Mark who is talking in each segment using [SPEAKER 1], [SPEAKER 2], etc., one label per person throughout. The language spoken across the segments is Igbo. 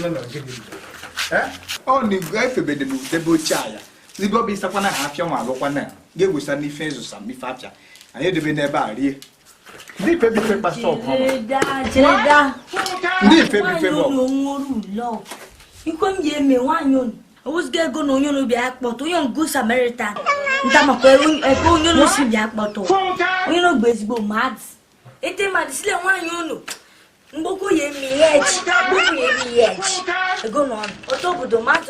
[SPEAKER 1] no ngini oni gaife be de bu de bo chaya zibo bi sakwana ha afia wa agokwana ge gusa ni fezo sam mi fafia aye de be na ba rie ni pe bi pe pastor ko
[SPEAKER 2] Cheda
[SPEAKER 1] ni pe bi pe bo
[SPEAKER 2] no ngoru lo ikom ye me wanyon was get go no nyono bi akpoto yon go Samaritan nta ma ko ko nyono si bi akpoto nyono gbezigbo mad ete mad sile wanyon mboko ye mi edge mboko ye mi edge go no otobudo mad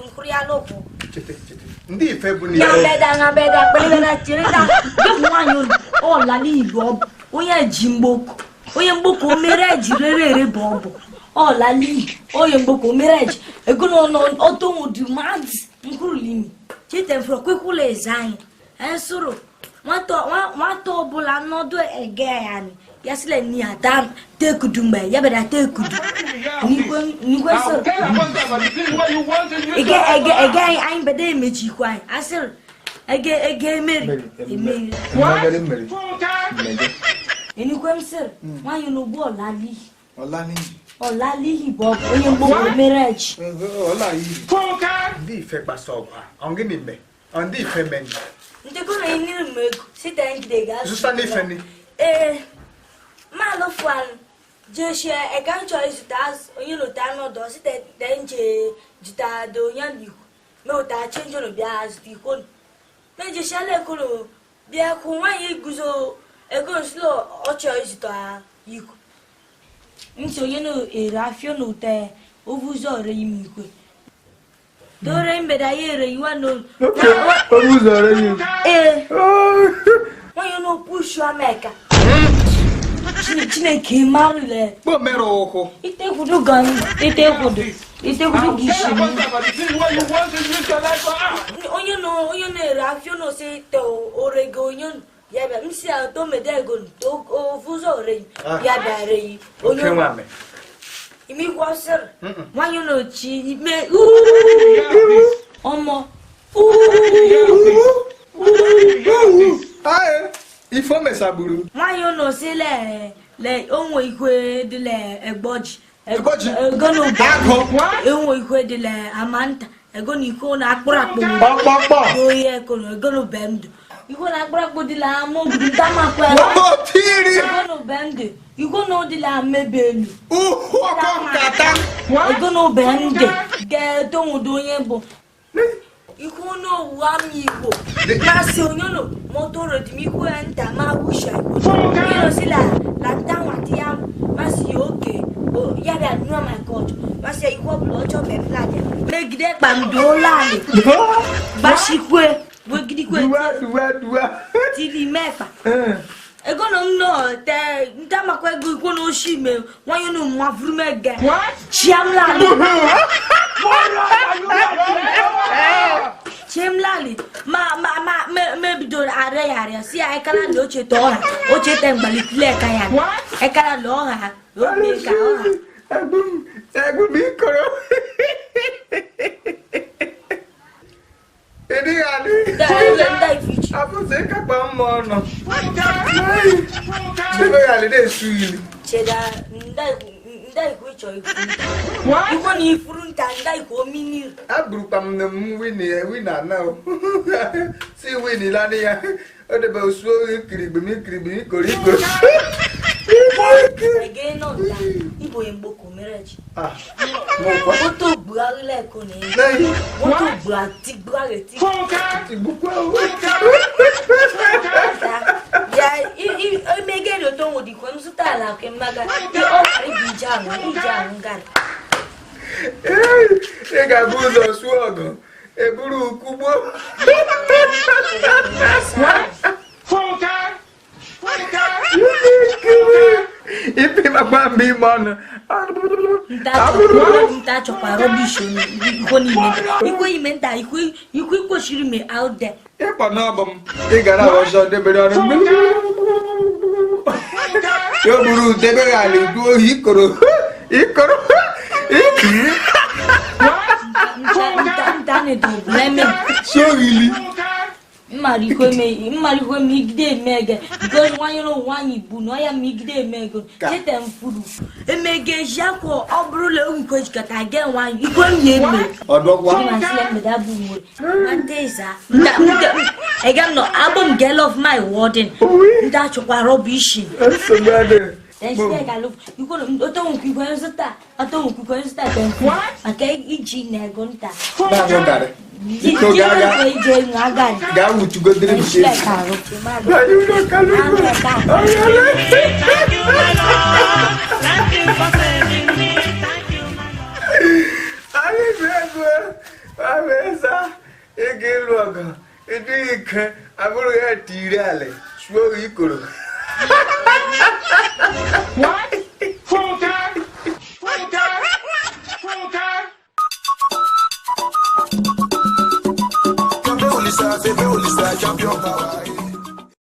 [SPEAKER 2] nkuri alopo
[SPEAKER 1] ndi ife bu ni
[SPEAKER 2] ya beda pele na chirida go wanyon o la ni ibo oye jimboko oye mboko mere jirere bobo o la li oye mboko mere ego no otobudo mad nkuru limi chite fro kwekule zan ensuru wato bula nodo ege yani yasile ni adam te kudumba ya beda te kudu ni kwa so ege ayin bede meji kwa asir ege meri eni kwa msir wa you no go olali hibo oye mboko marriage
[SPEAKER 1] olali ndi ife pastor ongini me ndi ife men
[SPEAKER 2] ndiko na ini mego sita ngidega
[SPEAKER 1] zusa ni ife ni
[SPEAKER 2] malo fwan je share e kan choice tas onye no ta no do sita denje jita do yan yu me o ta change no bia as di kon me je share le ko bia ko wan yi guzo e go slow o choice ta yu nso onye no erafio no te o vuzo re yimi ko dore mbeda yere yiwa no
[SPEAKER 1] o vuzo re yimi
[SPEAKER 2] onye no push America Chineke marule
[SPEAKER 1] bo mero oko
[SPEAKER 2] ite kudu gan ite kudu gishi onye no rafio no se to orego onye ya ba msi to medego to ofuzo re ya ba re onye
[SPEAKER 1] mame
[SPEAKER 2] imi kwasir wanyo no chi me omo
[SPEAKER 1] ifo mesaburu
[SPEAKER 2] wanyo no se le onwe ikwe de le egboji
[SPEAKER 1] gono bago
[SPEAKER 2] onwe ikwe de le amanta egoni iko na akpurappo oye kono egonu bend iko na akpurappo de la mo ndama kwa
[SPEAKER 1] tiri
[SPEAKER 2] egonu bend iko no de la mebelu
[SPEAKER 1] kata
[SPEAKER 2] egonu bend ge to mudo yen bo iko no wa mi igbo na se onyono motoro di mi ku enta ma wusha iko sila la tanwa ti am ma si okay o ya da no my god ma se iko blojo be flag me gide pamdo lale ba shikwe we gidi kwe
[SPEAKER 1] dua
[SPEAKER 2] ti di mefa ego no te ndama kwa ego iko no shime wan you no mo afuru mega chiamlali chiamlali me bidon are si ai kala lo che to o che tengbali kile ka ya e kala lo ha o me ka o ha
[SPEAKER 1] egbu mi koro edi ali
[SPEAKER 2] da ifichi
[SPEAKER 1] abu se ka pa mo no se ali de suili
[SPEAKER 2] cheda ndai ku cho iko ni ifuru nta ndai ko minir
[SPEAKER 1] aburu pam na mu wina na o si wini la ni ya o de be osu kirigbe koriko
[SPEAKER 2] again no da ibo mboko marriage
[SPEAKER 1] mo ko
[SPEAKER 2] moto buari le ko ni
[SPEAKER 1] nei
[SPEAKER 2] moto buari
[SPEAKER 1] ti buko
[SPEAKER 2] ya I mege do to ngodi ko msuta la ke maga ti o ari bijano ngar
[SPEAKER 1] e ga buzo suogo e buru kubo ipi mabambi mon
[SPEAKER 2] nta chokwa rubbish ko ni iko imenta iko shiri me out there
[SPEAKER 1] e pa na bom e gara o so de be ro yo buru de be ali du ikoro
[SPEAKER 2] nta ne do blame
[SPEAKER 1] so really
[SPEAKER 2] Mariko migde mega. Because one you know one you no ya migde mega. Get them food. Emege jako obrule unko kata again one. You go me.
[SPEAKER 1] Odo wa.
[SPEAKER 2] Me da bu. Manteza. Again no album girl of my warden. That chokwa rubbish.
[SPEAKER 1] So bad.
[SPEAKER 2] Then she like I look. You go don't you go sta. I don't you go sta. What? Okay, iji na gonta.
[SPEAKER 1] Na ngare. Iko gaga. Ga wutu go dire mche. Na you no kalu.
[SPEAKER 3] Thank you, my Lord. Thank you for saving me. Thank you, my Lord.
[SPEAKER 1] Ali bego. Amesa. Egeluaga. Edike. Aburu ya tirale. Shwo ikoro.
[SPEAKER 4] What? Full time? Full time? Full time?
[SPEAKER 5] Champion Lisa, champion.